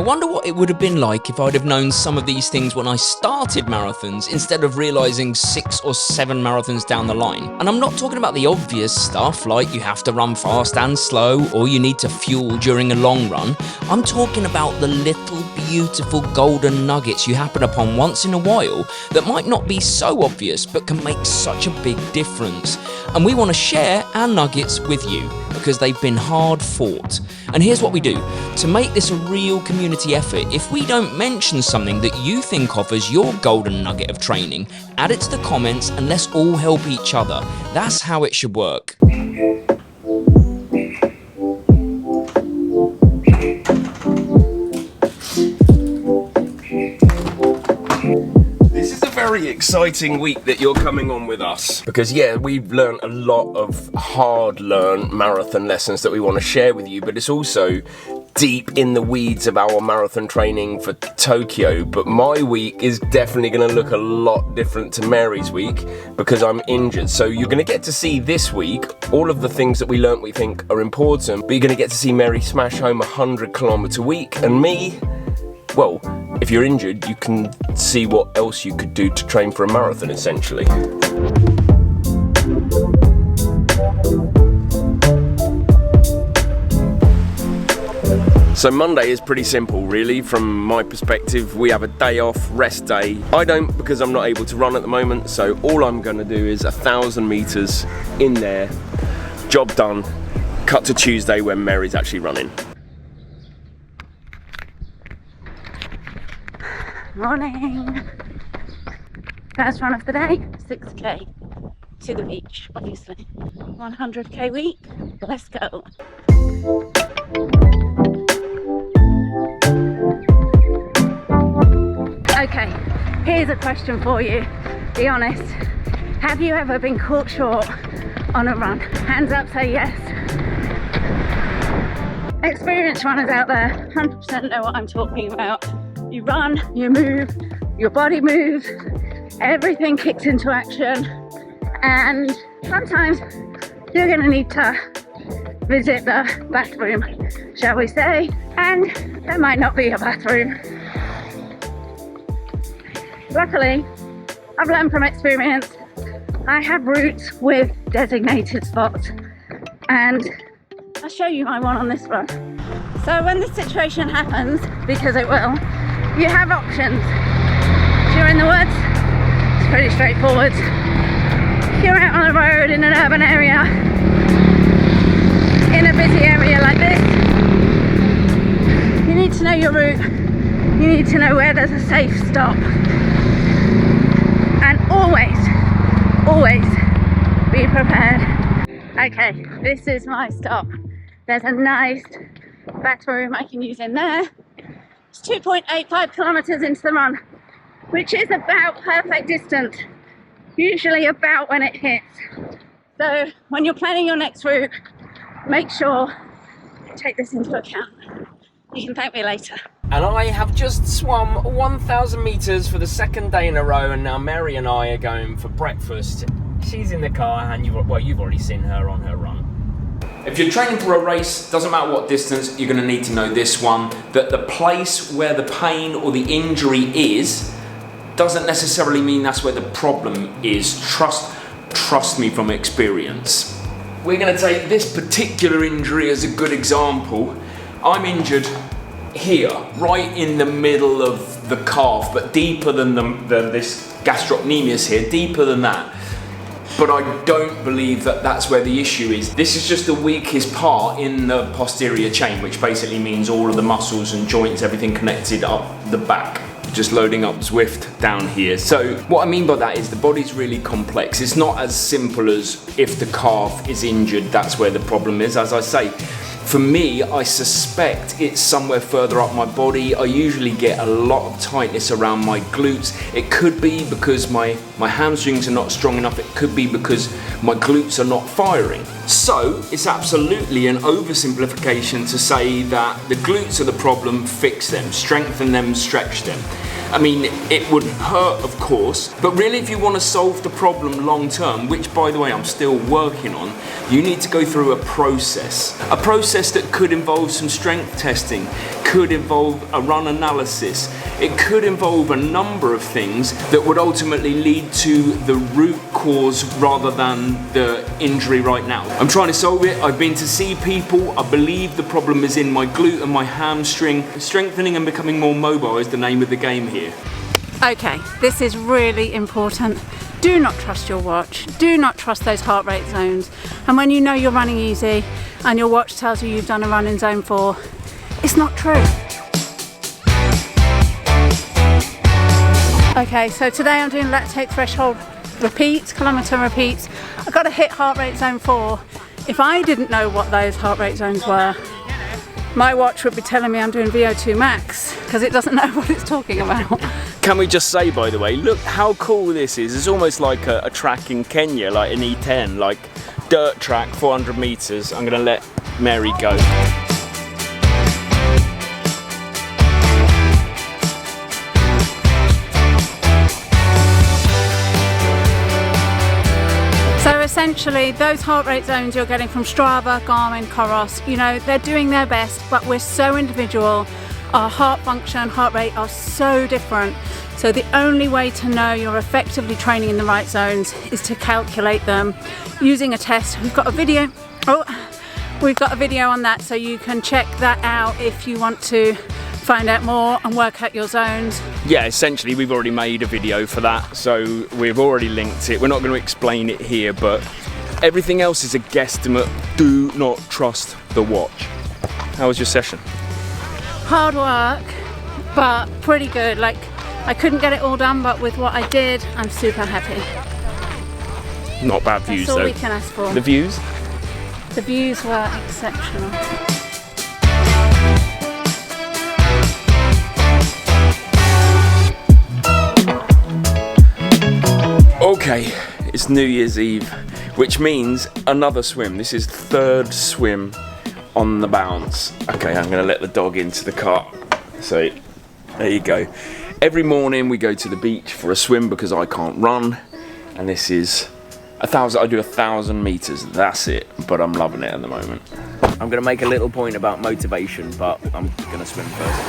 wonder what it would have been like if I'd have known some of these things when I started marathons instead of realising 6 or 7 marathons down the line. And I'm not talking about the obvious stuff like you have to run fast and slow or you need to fuel during a long run. I'm talking about the little beautiful golden nuggets you happen upon once in a while that might not be so obvious but can make such a big difference. And we want to share our nuggets with you because they've been hard fought. And here's what we do. To make this a real community effort, if we don't mention something that you think of as your golden nugget of training, add it to the comments and let's all help each other. That's how it should work. Very exciting week that you're coming on with us, because yeah, we've learned a lot of hard-learned marathon lessons that we want to share with you, but it's also deep in the weeds of our marathon training for Tokyo. But my week is definitely going to look a lot different to Mary's week because I'm injured. So you're going to get to see this week all of the things that we learnt we think are important, but you're going to get to see Mary smash home a 100-kilometre week, and me, well, if you're injured, you can see what else you could do to train for a marathon, essentially. So Monday is pretty simple, really. From my perspective, we have a day off, rest day. I don't, because I'm not able to run at the moment, so all I'm going to do is 1,000 metres in there, job done, cut to Tuesday when Mary's actually running. Morning! First run of the day, 6k to the beach, obviously. 100k week, let's go! Okay, here's a question for you. Be honest, have you ever been caught short on a run? Hands up, say yes. Experienced runners out there 100% know what I'm talking about. You run, you move, your body moves, everything kicks into action, and sometimes you're going to need to visit the bathroom, shall we say, and there might not be a bathroom. Luckily, I've learned from experience. I have routes with designated spots, and I'll show you my one on this one. So when this situation happens, because it will, you have options. If you're in the woods, it's pretty straightforward. If you're out on the road in an urban area, in a busy area like this, you need to know your route. You need to know where there's a safe stop. And always be prepared. Okay, this is my stop. There's a nice bathroom I can use in there. It's 2.85 kilometers into the run, which is about perfect distance, usually about when it hits. So when you're planning your next route, make sure you take this into account. You can thank me later. And I have just swum 1,000 metres for the second day in a row, and now Mary and I are going for breakfast. She's in the car, and you've already seen her on her run. If you're training for a race, doesn't matter what distance, you're going to need to know this one, that the place where the pain or the injury is doesn't necessarily mean that's where the problem is. Trust me from experience. We're going to take this particular injury as a good example. I'm injured here, right in the middle of the calf, but deeper than this gastrocnemius here, deeper than that. But I don't believe that that's where the issue is. This is just the weakest part in the posterior chain, which basically means all of the muscles and joints, everything connected up the back. Just loading up Zwift down here. So what I mean by that is the body's really complex. It's not as simple as if the calf is injured, that's where the problem is. As I say, for me, I suspect it's somewhere further up my body. I usually get a lot of tightness around my glutes. It could be because my hamstrings are not strong enough. It could be because my glutes are not firing. So it's absolutely an oversimplification to say that the glutes are the problem, fix them, strengthen them, stretch them. I mean, it would hurt, of course, but really if you want to solve the problem long term, which by the way I'm still working on, you need to go through a process. A process that could involve some strength testing, could involve a run analysis, it could involve a number of things that would ultimately lead to the root cause rather than the injury right now. I'm trying to solve it. I've been to see people. I believe the problem is in my glute and my hamstring. Strengthening and becoming more mobile is the name of the game here. Okay, this is really important. Do not trust your watch. Do not trust those heart rate zones. And when you know you're running easy and your watch tells you you've done a run in zone 4, it's not true. Okay, so today I'm doing lactate threshold repeats, kilometre repeats. I've got to hit heart rate zone 4. If I didn't know what those heart rate zones were, my watch would be telling me I'm doing VO2 max because it doesn't know what it's talking about. Can we just say, by the way, look how cool this is. It's almost like a track in Kenya, like an E10, like dirt track, 400 meters. I'm gonna let Mary go. So essentially, those heart rate zones you're getting from Strava, Garmin, Coros, you know, they're doing their best, but we're so individual. Our heart function, heart rate are so different. So the only way to know you're effectively training in the right zones is to calculate them using a test. We've got a video. We've got a video on that, so you can check that out if you want to find out more and work out your zones. Yeah, essentially we've already made a video for that, so we've already linked it. We're not going to explain it here, but everything else is a guesstimate. Do not trust the watch. How was your session? Hard work, but pretty good. Like, I couldn't get it all done, but with what I did, I'm super happy. Not bad views though. That's all we can ask for. The views? The views were exceptional. Okay, it's New Year's Eve, which means another swim. This is third swim on the bounce. Okay, I'm gonna let the dog into the car. So, there you go. Every morning we go to the beach for a swim because I can't run. And this is I do 1,000 meters, that's it. But I'm loving it at the moment. I'm gonna make a little point about motivation, but I'm gonna swim first.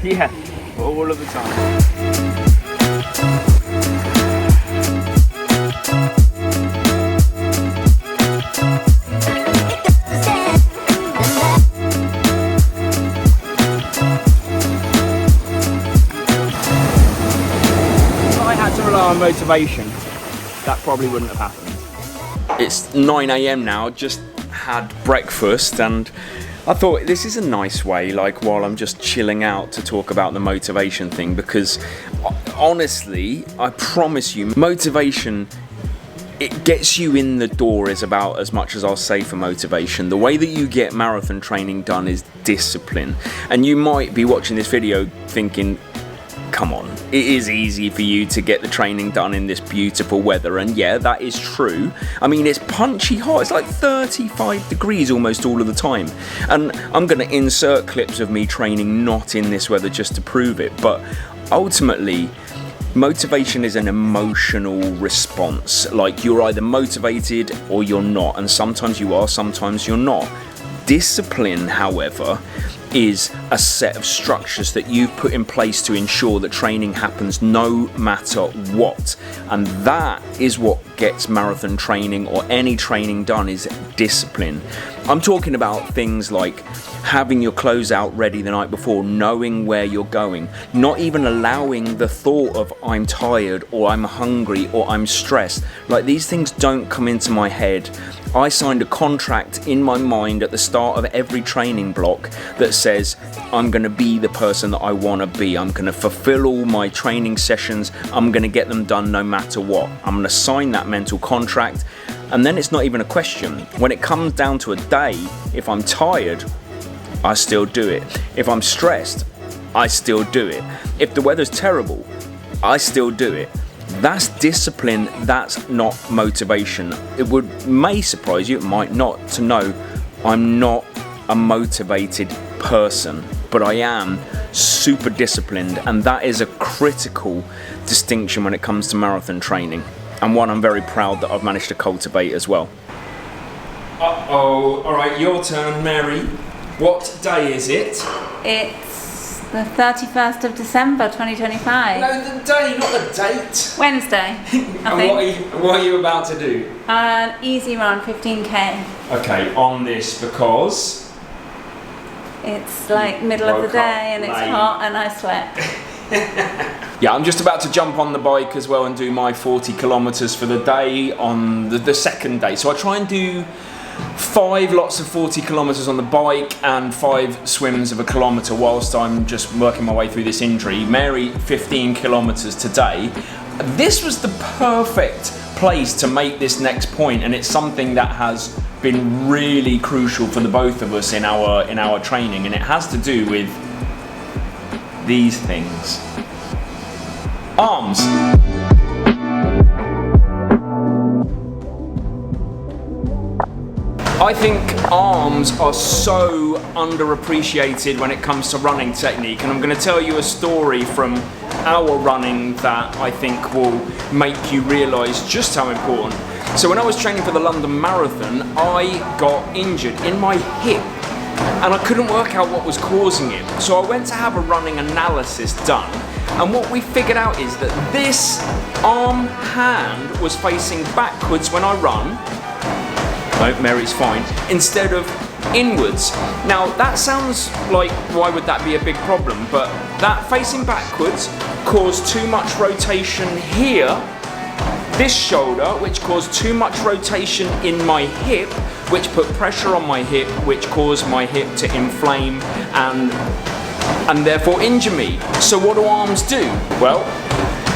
Yeah, all of the time. On motivation, that probably wouldn't have happened. It's 9 AM now, just had breakfast, and I thought this is a nice way, like while I'm just chilling out, to talk about the motivation thing, because honestly, I promise you, motivation, it gets you in the door is about as much as I'll say for motivation. The way that you get marathon training done is discipline. And you might be watching this video thinking, come on, it is easy for you to get the training done in this beautiful weather, and yeah, that is true. I mean, it's punchy hot, it's like 35 degrees almost all of the time, and I'm going to insert clips of me training not in this weather just to prove it, but ultimately, motivation is an emotional response. Like, you're either motivated or you're not, and sometimes you are, sometimes you're not. Discipline, however, is a set of structures that you've put in place to ensure that training happens no matter what. And that is what gets marathon training or any training done, is discipline. I'm talking about things like having your clothes out ready the night before, knowing where you're going, not even allowing the thought of I'm tired or I'm hungry or I'm stressed. Like, these things don't come into my head. I signed a contract in my mind at the start of every training block that says I'm going to be the person that I want to be. I'm going to fulfill all my training sessions. I'm going to get them done no matter what. I'm going to sign that mental contract, and then it's not even a question. When it comes down to a day, if I'm tired, I still do it. If I'm stressed, I still do it. If the weather's terrible, I still do it. That's discipline, that's not motivation. It may surprise you, it might not, to know I'm not a motivated person, but I am super disciplined, and that is a critical distinction when it comes to marathon training, and one I'm very proud that I've managed to cultivate as well. Uh-oh, all right, your turn, Mary. What day is it? It's the 31st of December 2025. No, the day, not the date. Wednesday, I think. What are you about to do? An easy run, 15k. Okay, on this because... It's like middle of the day and it's hot and I sweat. Yeah, I'm just about to jump on the bike as well and do my 40 kilometers for the day on the second day. So I try and do 5 lots of 40 kilometers on the bike and 5 swims of a kilometer whilst I'm just working my way through this injury. Mary, 15 kilometers today. This was the perfect place to make this next point, and it's something that has been really crucial for the both of us in our training, and it has to do with these things. Arms. I think arms are so underappreciated when it comes to running technique, and I'm going to tell you a story from our running that I think will make you realise just how important. So when I was training for the London Marathon, I got injured in my hip and I couldn't work out what was causing it. So I went to have a running analysis done, and what we figured out is that this arm hand was facing backwards when I run. No, Mary's fine. Instead of inwards. Now that sounds like, why would that be a big problem? But that facing backwards caused too much rotation here, this shoulder, which caused too much rotation in my hip, which put pressure on my hip, which caused my hip to inflame and therefore injure me. So what do arms do? Well,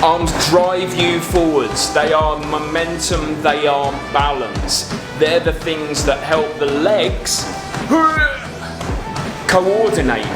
arms drive you forwards. They are momentum, they are balance. They're the things that help the legs coordinate.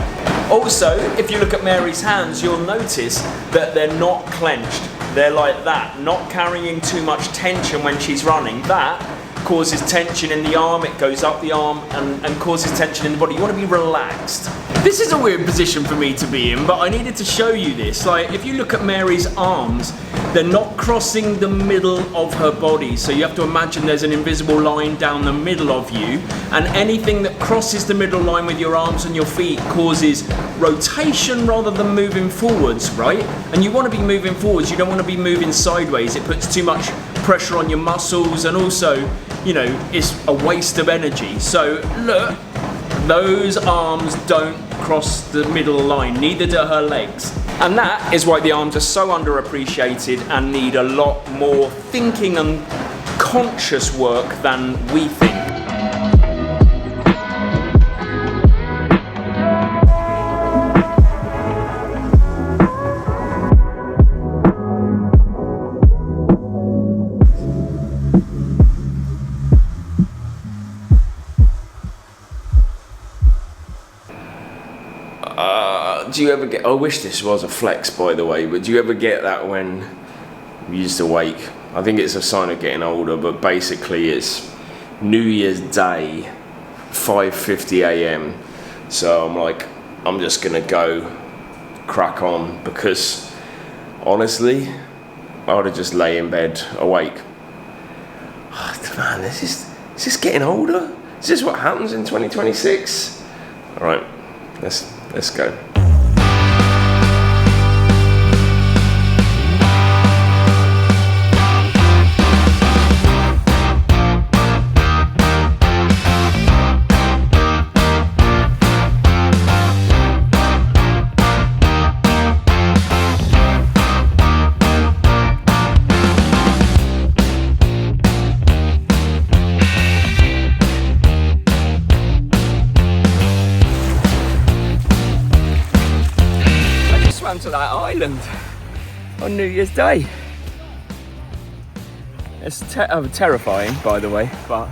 Also, if you look at Mary's hands, you'll notice that they're not clenched. They're like that, not carrying too much tension when she's running. That causes tension in the arm, it goes up the arm and causes tension in the body. You want to be relaxed. This is a weird position for me to be in, but I needed to show you this. Like, if you look at Mary's arms, they're not crossing the middle of her body. So you have to imagine there's an invisible line down the middle of you, and anything that crosses the middle line with your arms and your feet causes rotation rather than moving forwards, right? And you want to be moving forwards, you don't want to be moving sideways. It puts too much pressure on your muscles, and also, you know, it's a waste of energy. So look, those arms don't cross the middle line, neither do her legs. And that is why the arms are so underappreciated and need a lot more thinking and conscious work than we think. Do you ever get, I wish this was a flex by the way, but do you ever get that when you used to wake? I think it's a sign of getting older, but basically it's New Year's Day, 5:50 a.m. So I'm like, I'm just gonna go crack on, because honestly, I would have just lay in bed awake. Man, is this getting older? Is this what happens in 2026? All right, let's go. To that island on New Year's Day. It's terrifying, by the way, but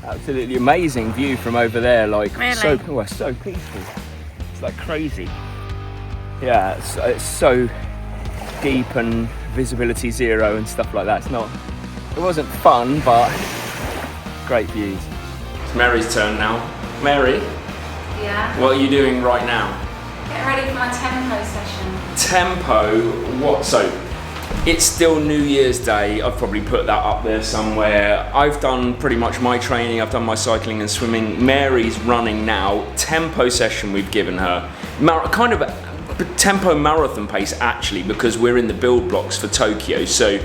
absolutely amazing view from over there. Like, really? so peaceful. It's like crazy. Yeah, it's so deep and visibility zero and stuff like that. It wasn't fun, but great views. It's Mary's turn now. Mary, Yeah. What are you doing right now? Get ready for my tempo session. Tempo, what? So, it's still New Year's Day. I've probably put that up there somewhere. I've done pretty much my training. I've done my cycling and swimming. Mary's running now. Tempo session we've given her. Kind of a tempo marathon pace actually, because we're in the build blocks for Tokyo. So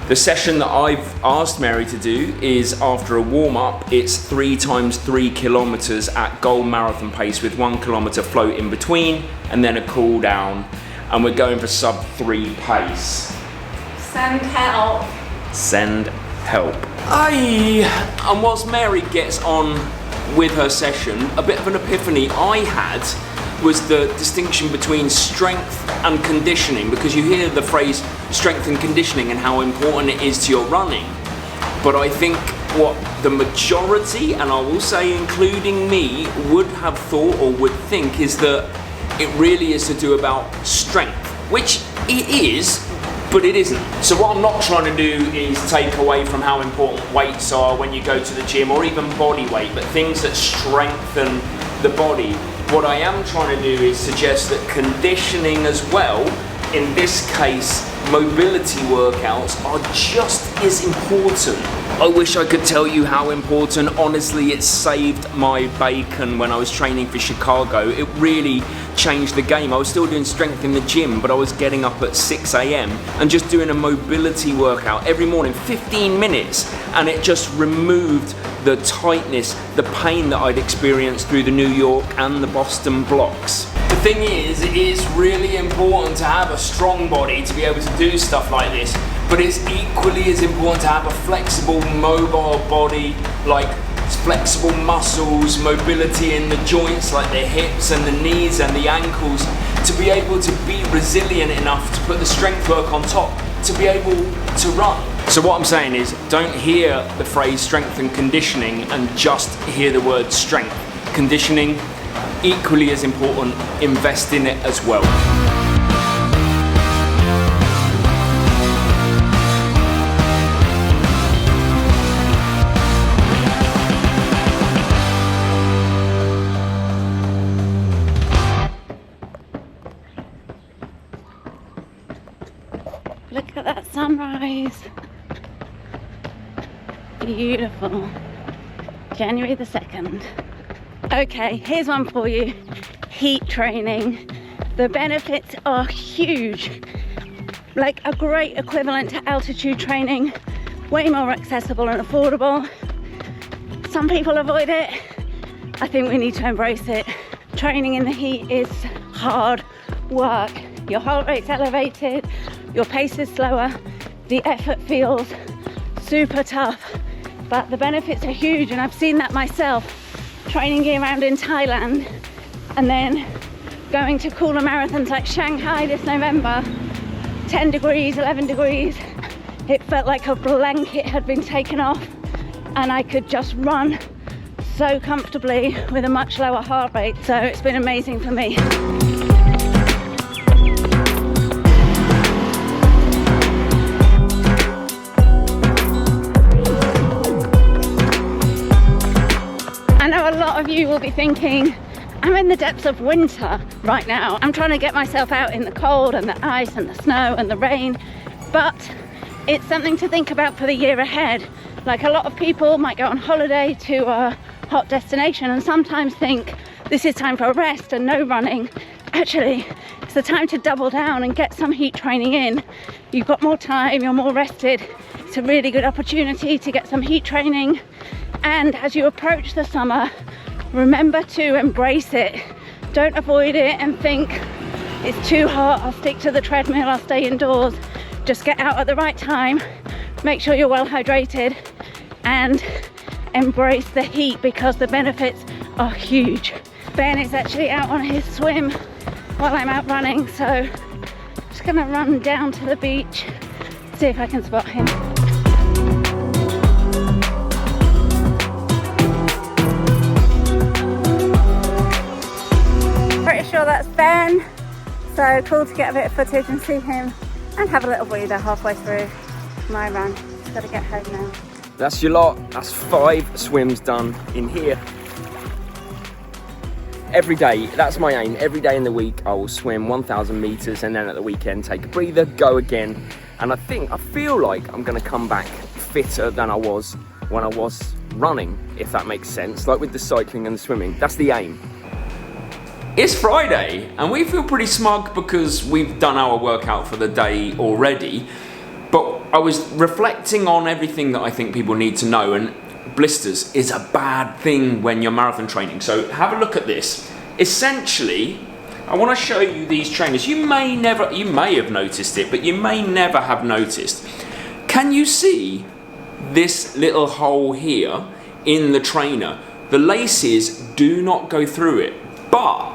the session that I've asked Mary to do is after a warm-up, it's 3 times 3 kilometers at goal marathon pace with 1 kilometer float in between and then a cool down. And we're going for sub 3 pace. Send help. Send help. And whilst Mary gets on with her session, a bit of an epiphany I had was the distinction between strength and conditioning, because you hear the phrase strength and conditioning and how important it is to your running. But I think what the majority, and I will say including me, would have thought or would think is that it really is to do about strength, which it is, but it isn't. So what I'm not trying to do is take away from how important weights are when you go to the gym, or even body weight, but things that strengthen the body. What I am trying to do is suggest that conditioning as well, in this case, mobility workouts, are just as important. I wish I could tell you how important. Honestly, it saved my bacon when I was training for Chicago. It really changed the game. I was still doing strength in the gym, but I was getting up at 6 a.m. and just doing a mobility workout every morning, 15 minutes, and it just removed the tightness, the pain that I'd experienced through the New York and the Boston blocks. The thing is, it is really important to have a strong body to be able to do stuff like this, but it's equally as important to have a flexible, mobile body, like flexible muscles, mobility in the joints like the hips and the knees and the ankles, to be able to be resilient enough to put the strength work on top, to be able to run. So what I'm saying is, don't hear the phrase strength and conditioning and just hear the word strength. Conditioning, equally as important, invest in it as well. Look at that sunrise. Beautiful. January the 2nd. Okay, here's one for you. Heat training. The benefits are huge. Like a great equivalent to altitude training. Way more accessible and affordable. Some people avoid it. I think we need to embrace it. Training in the heat is hard work. Your heart rate's elevated, your pace is slower, the effort feels super tough, but the benefits are huge, and I've seen that myself training year round in Thailand and then going to cooler marathons like Shanghai this November. 10 degrees, 11 degrees, it felt like a blanket had been taken off and I could just run so comfortably with a much lower heart rate, so it's been amazing for me. A lot of you will be thinking, I'm in the depths of winter right now. I'm trying to get myself out in the cold and the ice and the snow and the rain, but it's something to think about for the year ahead. Like, a lot of people might go on holiday to a hot destination and sometimes think this is time for a rest and no running. Actually, it's the time to double down and get some heat training in. You've got more time, you're more rested. It's a really good opportunity to get some heat training. And as you approach the summer, remember to embrace it. Don't avoid it and think it's too hot, I'll stick to the treadmill, I'll stay indoors. Just get out at the right time, make sure you're well hydrated, and embrace the heat because the benefits are huge. Ben is actually out on his swim while I'm out running, so I'm just gonna run down to the beach, see if I can spot him. Pretty sure that's Ben, so cool to get a bit of footage and see him and have a little breather halfway through my run. Just gotta get home now. That's your lot. That's 5 swims done in here. every day, that's my aim. Every day in the week, I will swim 1,000 meters, and then at the weekend, take a breather, go again. And I feel like I'm gonna come back fitter than I was when I was running, if that makes sense. Like with the cycling and the swimming, that's the aim. It's Friday, and we feel pretty smug because we've done our workout for the day already. But I was reflecting on everything that I think people need to know, and blisters is a bad thing when you're marathon training. So have a look at this. Essentially, I want to show you these trainers. You may have noticed it, but you may never have noticed. Can you see this little hole here in the trainer? The laces do not go through it, but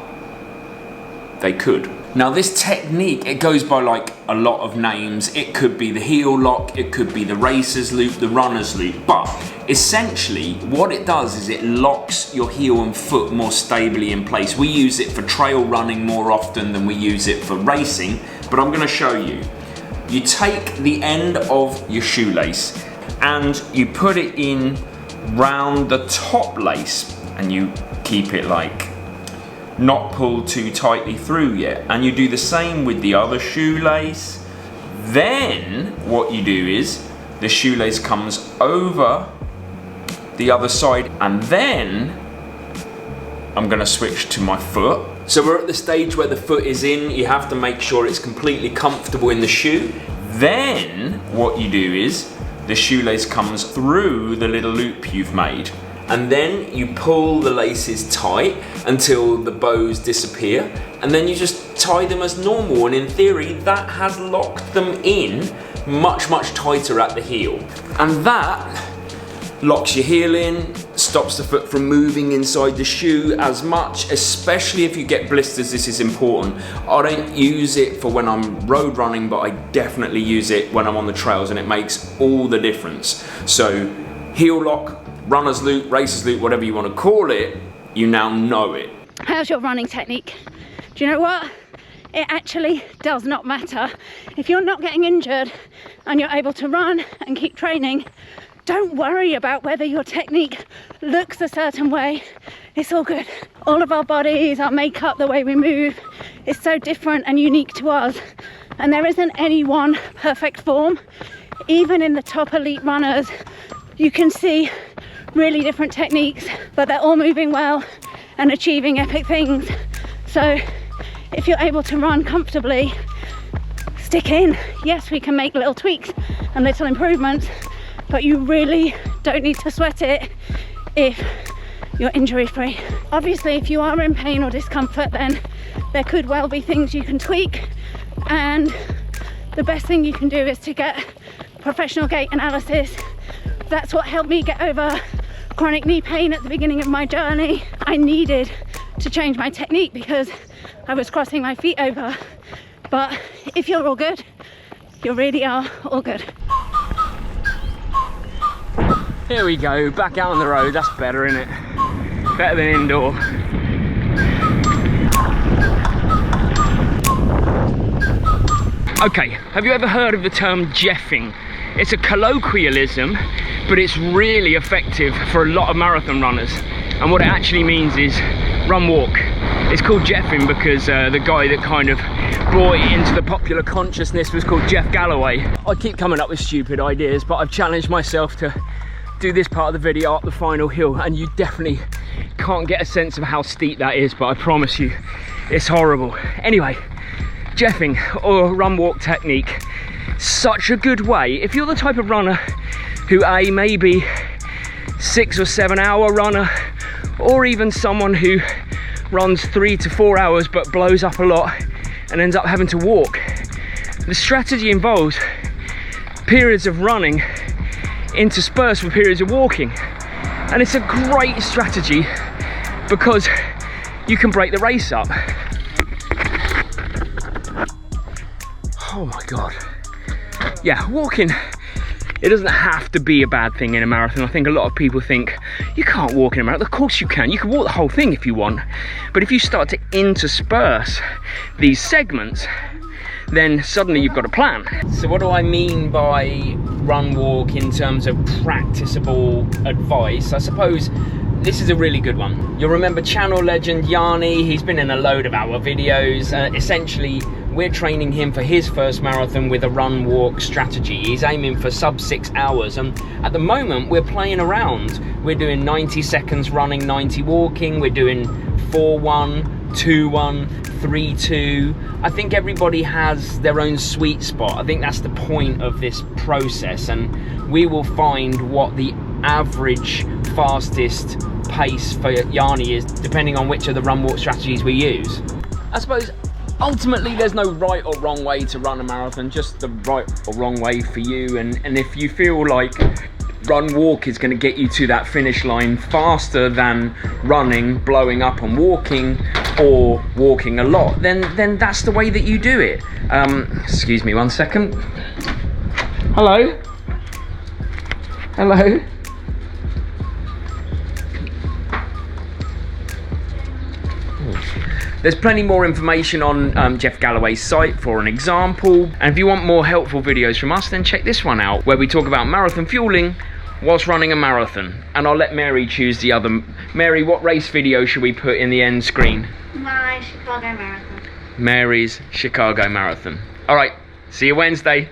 they could. Now this technique, it goes by like a lot of names. It could be the heel lock, it could be the racer's loop, the runner's loop, but essentially what it does is it locks your heel and foot more stably in place. We use it for trail running more often than we use it for racing, but I'm gonna show you. You take the end of your shoelace and you put it in round the top lace, and you keep it like not pulled too tightly through yet, and you do the same with the other shoelace. Then what you do is the shoelace comes over the other side, and then I'm gonna switch to my foot. So we're at the stage where the foot is in. You have to make sure it's completely comfortable in the shoe. Then what you do is the shoelace comes through the little loop you've made, and then you pull the laces tight until the bows disappear, and then you just tie them as normal, and in theory that has locked them in much tighter at the heel, and that locks your heel in, stops the foot from moving inside the shoe as much. Especially if you get blisters, this is important. I don't use it for when I'm road running, but I definitely use it when I'm on the trails, and it makes all the difference. So heel lock, runner's loop, racer's loop, whatever you want to call it, you now know it. How's your running technique? Do you know what? It actually does not matter. If you're not getting injured and you're able to run and keep training, don't worry about whether your technique looks a certain way. It's all good. All of our bodies, our makeup, the way we move is so different and unique to us. And there isn't any one perfect form. Even in the top elite runners, you can see really different techniques, but they're all moving well and achieving epic things. So if you're able to run comfortably, stick in. Yes, we can make little tweaks and little improvements, but you really don't need to sweat it if you're injury free. Obviously, if you are in pain or discomfort, then there could well be things you can tweak, and the best thing you can do is to get professional gait analysis. That's what helped me get over chronic knee pain at the beginning of my journey. I needed to change my technique because I was crossing my feet over. But if you're all good, you really are all good. Here we go, back out on the road. That's better, isn't it? Better than indoor. Okay, have you ever heard of the term jeffing? It's a colloquialism, but it's really effective for a lot of marathon runners. And what it actually means is run walk. It's called jeffing because the guy that kind of brought it into the popular consciousness was called Jeff Galloway. I keep coming up with stupid ideas, but I've challenged myself to do this part of the video up the final hill, and you definitely can't get a sense of how steep that is, but I promise you it's horrible. Anyway, jeffing or run walk technique, such a good way if you're the type of runner who maybe 6 or 7 hour runner, or even someone who runs 3 to 4 hours but blows up a lot and ends up having to walk. The strategy involves periods of running interspersed with periods of walking, and it's a great strategy because you can break the race up. Oh my god. Yeah, walking, it doesn't have to be a bad thing in a marathon. I think a lot of people think you can't walk in a marathon. Of course you can walk the whole thing if you want, but if you start to intersperse these segments, then suddenly you've got a plan. So what do I mean by run walk in terms of practicable advice? I suppose this is a really good one. You'll remember channel legend Yanni. He's been in a load of our videos. Essentially, we're training him for his first marathon with a run walk strategy. He's aiming for sub 6 hours, and at the moment we're playing around. We're doing 90 seconds running, 90 walking. We're doing 4-1, 2-1, 3-2. I think everybody has their own sweet spot. I think that's the point of this process, and we will find what the average fastest pace for Yanni is, depending on which of the run walk strategies we use. I suppose ultimately there's no right or wrong way to run a marathon, just the right or wrong way for you. And if you feel like run walk is going to get you to that finish line faster than running, blowing up and walking, or walking a lot, then that's the way that you do it. Excuse me 1 second. Hello? Hello? There's plenty more information on Jeff Galloway's site for an example. And if you want more helpful videos from us, then check this one out, where we talk about marathon fueling whilst running a marathon. And I'll let Mary choose the other. Mary, what race video should we put in the end screen? My Chicago Marathon. Mary's Chicago Marathon. All right, see you Wednesday.